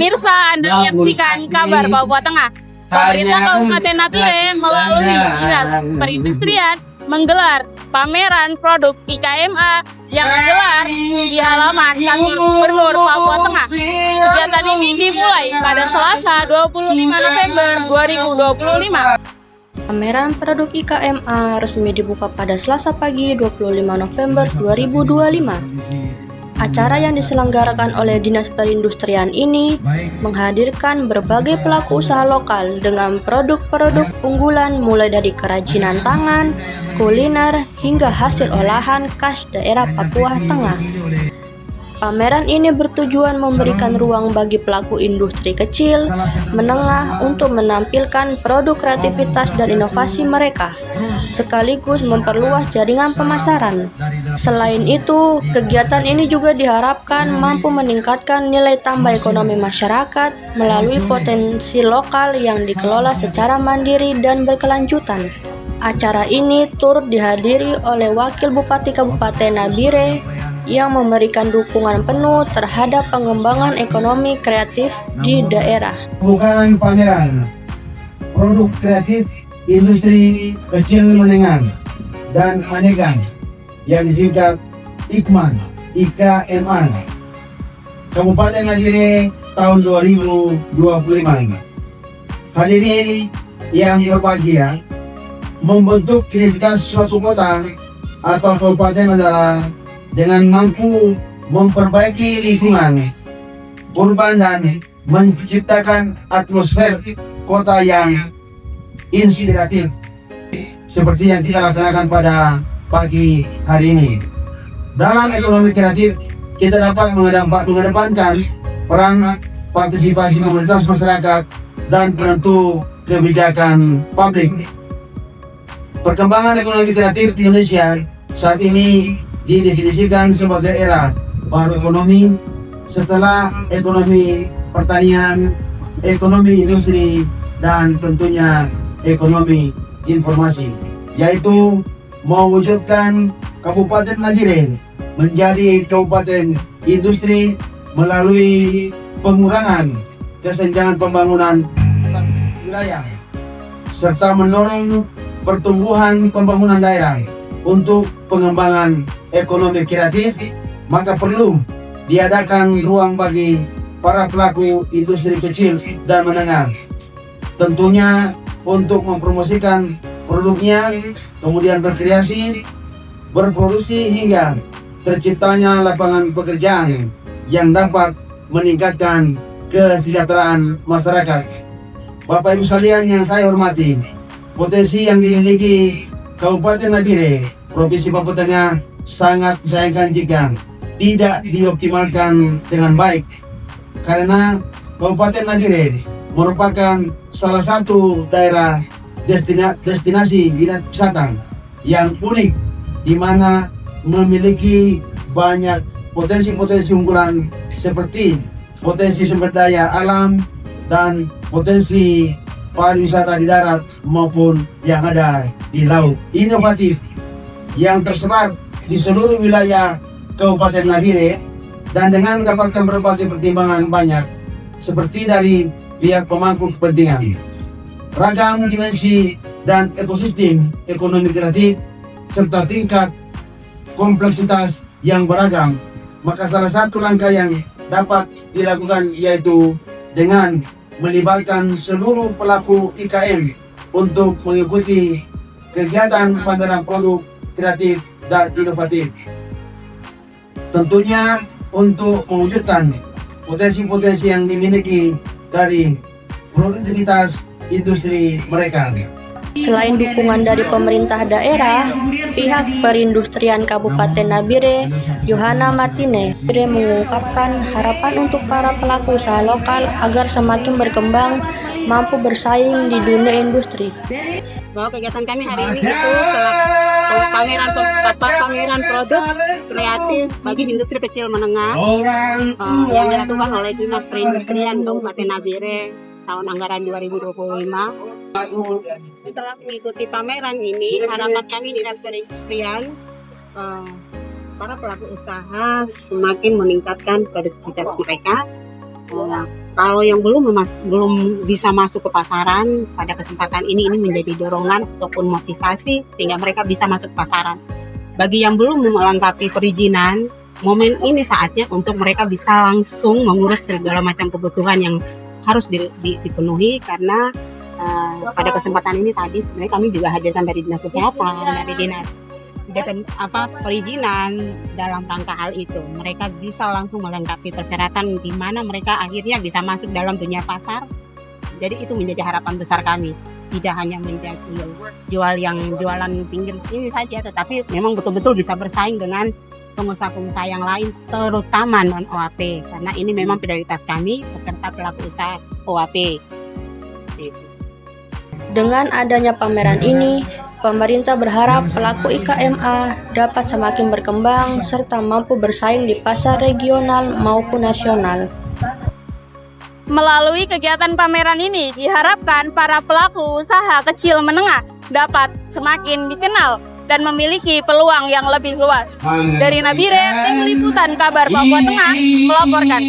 Mirsa, Anda menyaksikan kabar Papua Tengah. Pemerintah Kabupaten Nabire melalui Dinas Perindustrian menggelar pameran produk IKMA yang digelar di halaman kantor Gubernur Papua Tengah. Kegiatan ini dimulai pada Selasa 25 November 2025. Pameran produk IKMA resmi dibuka pada Selasa pagi 25 November 2025. Acara yang diselenggarakan oleh Dinas Perindustrian ini menghadirkan berbagai pelaku usaha lokal dengan produk-produk unggulan mulai dari kerajinan tangan, kuliner, hingga hasil olahan khas daerah Papua Tengah. Pameran ini bertujuan memberikan ruang bagi pelaku industri kecil, menengah untuk menampilkan produk kreativitas dan inovasi mereka, sekaligus memperluas jaringan pemasaran. Selain itu, kegiatan ini juga diharapkan mampu meningkatkan nilai tambah ekonomi masyarakat melalui potensi lokal yang dikelola secara mandiri dan berkelanjutan. Acara ini turut dihadiri oleh Wakil Bupati Kabupaten Nabire yang memberikan dukungan penuh terhadap pengembangan ekonomi kreatif di daerah. Bukan pameran produk kreatif industri kecil menengah dan manekan yang disingkat IKMA Kabupaten Nabire tahun 2025. Hadirin yang berbahagia, membentuk identitas suatu kota atau kabupaten adalah dengan mampu memperbaiki lingkungan urban dan menciptakan atmosfer kota yang inspiratif seperti yang kita laksanakan pada pagi hari ini. Dalam ekonomi kreatif, kita dapat mengedepankan peran partisipasi komunitas masyarakat dan penentu kebijakan publik. Perkembangan ekonomi kreatif di Indonesia saat ini didefinisikan sebagai era baru ekonomi setelah ekonomi pertanian, ekonomi industri, dan tentunya ekonomi informasi, yaitu mewujudkan Kabupaten Nabire menjadi kabupaten industri melalui pengurangan kesenjangan pembangunan wilayah serta mendorong pertumbuhan pembangunan daerah. Untuk pengembangan ekonomi kreatif, maka perlu diadakan ruang bagi para pelaku industri kecil dan menengah, tentunya untuk mempromosikan produknya, kemudian berkreasi, berproduksi hingga terciptanya lapangan pekerjaan yang dapat meningkatkan kesejahteraan masyarakat. Bapak Ibu sekalian yang saya hormati, potensi yang dimiliki Kabupaten Nabire, Provinsi Papua Tengah sangat disayangkan jika tidak dioptimalkan dengan baik, karena Kabupaten Nabire merupakan salah satu daerah destinasi wisata yang unik, di mana memiliki banyak potensi-potensi unggulan seperti potensi sumber daya alam dan potensi pariwisata di darat maupun yang ada di laut inovatif yang tersebar di seluruh wilayah Kabupaten Nabire, dan dengan mendapatkan berbagai pertimbangan banyak seperti dari pihak pemangku kepentingan, ragam dimensi dan ekosistem ekonomi kreatif serta tingkat kompleksitas yang beragam. Maka salah satu langkah yang dapat dilakukan yaitu dengan melibatkan seluruh pelaku IKM untuk mengikuti kegiatan pameran produk kreatif dan inovatif. Tentunya untuk mewujudkan potensi-potensi yang dimiliki dari produktivitas industri mereka. Selain dukungan dari pemerintah daerah, pihak perindustrian Kabupaten Nabire, Yohana Martine, mengungkapkan harapan untuk para pelaku usaha lokal agar semakin berkembang, mampu bersaing di dunia industri. Bahwa kegiatan kami hari ini itu pameran produk kreatif bagi industri kecil menengah yang dilakukan oleh Dinas Perindustrian Kabupaten Nabire tahun anggaran 2025. Setelah mengikuti pameran ini, harapan kami Dinas Perindustrian para pelaku usaha semakin meningkatkan produktivitas mereka. Kalau yang belum bisa masuk ke pasaran, pada kesempatan ini menjadi dorongan ataupun motivasi sehingga mereka bisa masuk ke pasaran. Bagi yang belum melengkapi perizinan, momen ini saatnya untuk mereka bisa langsung mengurus segala macam kebutuhan yang harus dipenuhi, karena pada kesempatan ini tadi sebenarnya kami juga hadirkan dari Dinas Kesehatan, dari Dinas perizinan dalam rangka hal itu. Mereka bisa langsung melengkapi persyaratan di mana mereka akhirnya bisa masuk dalam dunia pasar. Jadi itu menjadi harapan besar kami. Tidak hanya menjadi jualan pinggir ini saja, tetapi memang betul-betul bisa bersaing dengan pengusaha-pengusaha yang lain, terutama non-OAP. Karena ini memang prioritas kami, peserta pelaku usaha OAP. Dengan adanya pameran ini, pemerintah berharap pelaku IKMA dapat semakin berkembang serta mampu bersaing di pasar regional maupun nasional. Melalui kegiatan pameran ini, diharapkan para pelaku usaha kecil menengah dapat semakin dikenal dan memiliki peluang yang lebih luas. Dari Nabire, Tim Liputan Kabar Papua Tengah melaporkan.